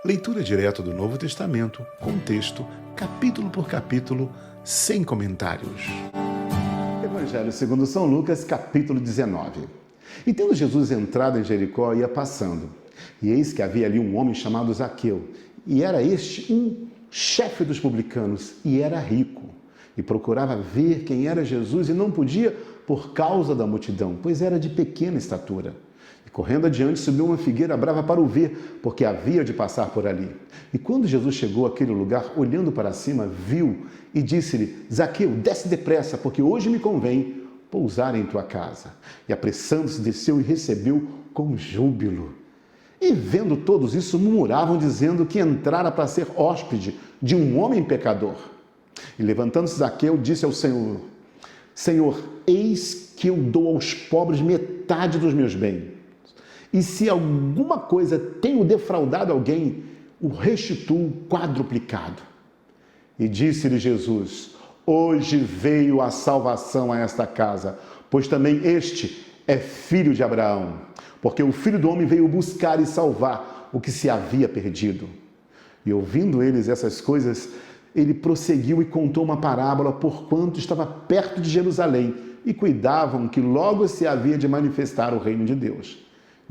Leitura direta do Novo Testamento, com texto, capítulo por capítulo, sem comentários. Evangelho segundo São Lucas, capítulo 19. E tendo Jesus entrado em Jericó, ia passando. E eis que havia ali um homem chamado Zaqueu. E era este um chefe dos publicanos, e era rico. E procurava ver quem era Jesus, e não podia por causa da multidão, pois era de pequena estatura. E correndo adiante, subiu uma figueira brava para o ver, porque havia de passar por ali. E quando Jesus chegou àquele lugar, olhando para cima, viu e disse-lhe: Zaqueu, desce depressa, porque hoje me convém pousar em tua casa. E apressando-se, desceu e recebeu com júbilo. E vendo todos isso, murmuravam, dizendo que entrara para ser hóspede de um homem pecador. E levantando-se Zaqueu, disse ao Senhor: Senhor, eis que eu dou aos pobres metade dos meus bens. E se alguma coisa tenho defraudado alguém, o restituo quadruplicado. E disse-lhe Jesus: hoje veio a salvação a esta casa, pois também este é filho de Abraão. Porque o Filho do Homem veio buscar e salvar o que se havia perdido. E ouvindo eles essas coisas, ele prosseguiu e contou uma parábola, porquanto estava perto de Jerusalém, e cuidavam que logo se havia de manifestar o reino de Deus.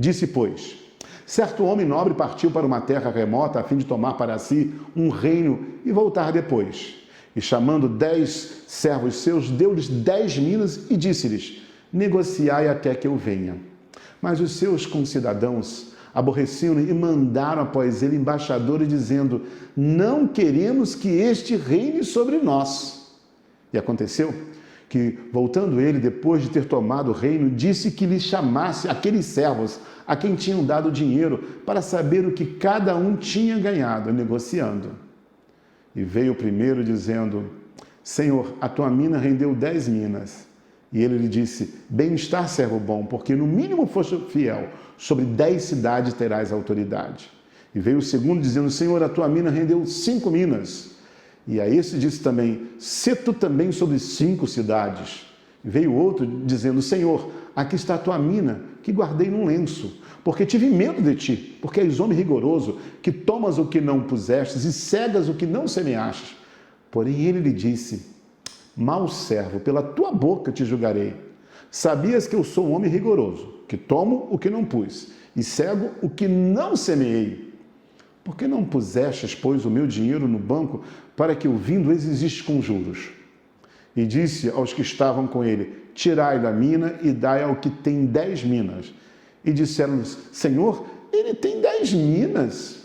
Disse, pois, certo homem nobre partiu para uma terra remota a fim de tomar para si um reino e voltar depois. E chamando 10 servos seus, deu-lhes 10 minas e disse-lhes: negociai até que eu venha. Mas os seus concidadãos aborreciam-no e mandaram após ele embaixadores, dizendo: não queremos que este reine sobre nós. E aconteceu que, voltando ele, depois de ter tomado o reino, disse que lhe chamasse aqueles servos a quem tinham dado dinheiro, para saber o que cada um tinha ganhado, negociando. E veio o primeiro, dizendo: Senhor, a tua mina rendeu 10 minas. E ele lhe disse: bem-estar, servo bom, porque no mínimo foste fiel, sobre 10 cidades terás autoridade. E veio o segundo, dizendo: Senhor, a tua mina rendeu 5 minas. E a esse disse também: sê tu também sobre 5 cidades. E veio outro, dizendo: Senhor, aqui está a tua mina, que guardei num lenço, porque tive medo de ti, porque és homem rigoroso, que tomas o que não pusestes e cegas o que não semeastes. Porém ele lhe disse: mau servo, pela tua boca te julgarei. Sabias que eu sou um homem rigoroso, que tomo o que não pus e cego o que não semeei. Por que não pusestes, pois, o meu dinheiro no banco, para que eu vindo exigisse com juros? E disse aos que estavam com ele: tirai da mina e dai ao que tem 10 minas. E disseram-lhes: Senhor, ele tem 10 minas.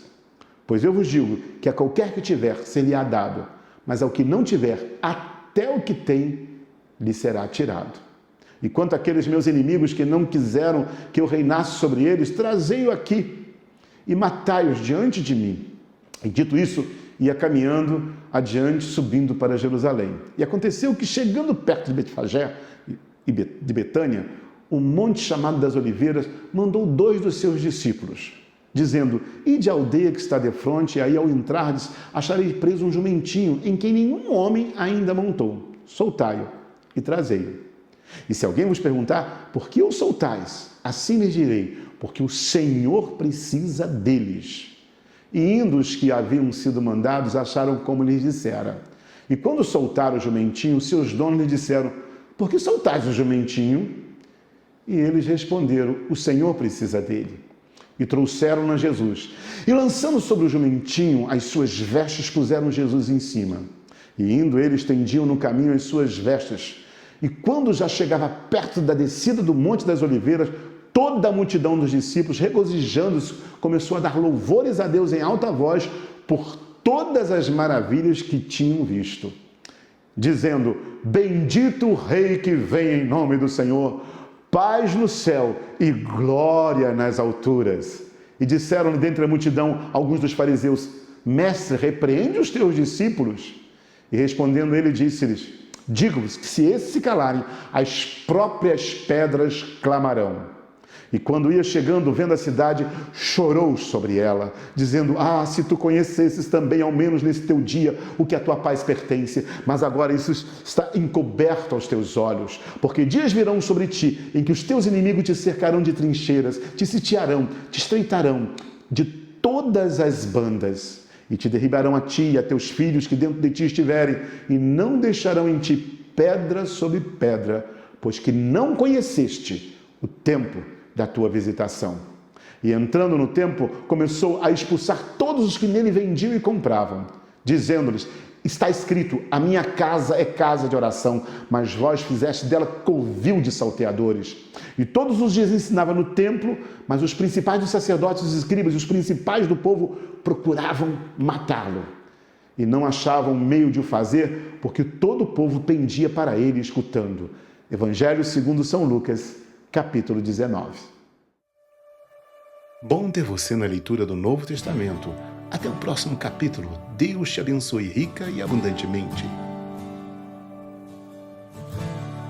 Pois eu vos digo que a qualquer que tiver, ser-lhe-á dado, mas ao que não tiver, até o que tem lhe será tirado. E quanto àqueles meus inimigos que não quiseram que eu reinasse sobre eles, trazei-o aqui e matai-os diante de mim. E dito isso, ia caminhando adiante, subindo para Jerusalém. E aconteceu que, chegando perto de Betfagé e de Betânia, um monte chamado das Oliveiras, mandou 2 dos seus discípulos, dizendo: ide à aldeia que está defronte, e aí ao entrardes, achareis preso um jumentinho, em quem nenhum homem ainda montou. Soltai-o e trazei-o. E se alguém vos perguntar: por que o soltais? Assim lhes direi: porque o Senhor precisa deles. E indo os que haviam sido mandados, acharam como lhes dissera. E quando soltaram o jumentinho, seus donos lhe disseram: por que soltais o jumentinho? E eles responderam: o Senhor precisa dele. E trouxeram-no a Jesus. E lançando sobre o jumentinho as suas vestes, puseram Jesus em cima. E indo ele, estendiam no caminho as suas vestes. E quando já chegava perto da descida do Monte das Oliveiras, toda a multidão dos discípulos, regozijando-se, começou a dar louvores a Deus em alta voz por todas as maravilhas que tinham visto, dizendo: bendito o Rei que vem em nome do Senhor, paz no céu e glória nas alturas. E disseram-lhe dentre a multidão alguns dos fariseus: mestre, repreende os teus discípulos. E respondendo ele, disse-lhes: digo-vos que se esses se calarem, as próprias pedras clamarão. E quando ia chegando, vendo a cidade, chorou sobre ela, dizendo: ah, se tu conhecesses também, ao menos nesse teu dia, o que a tua paz pertence, mas agora isso está encoberto aos teus olhos, porque dias virão sobre ti, em que os teus inimigos te cercarão de trincheiras, te sitiarão, te estreitarão de todas as bandas, e te derribarão a ti e a teus filhos que dentro de ti estiverem, e não deixarão em ti pedra sobre pedra, pois que não conheceste o tempo da tua visitação. E entrando no templo, começou a expulsar todos os que nele vendiam e compravam, dizendo-lhes: está escrito, a minha casa é casa de oração, mas vós fizeste dela covil de salteadores. E todos os dias ensinava no templo, mas os principais dos sacerdotes, os escribas e os principais do povo procuravam matá-lo. E não achavam meio de o fazer, porque todo o povo pendia para ele escutando. Evangelho segundo São Lucas, capítulo 19. Bom ter você na leitura do Novo Testamento. Até o próximo capítulo. Deus te abençoe rica e abundantemente.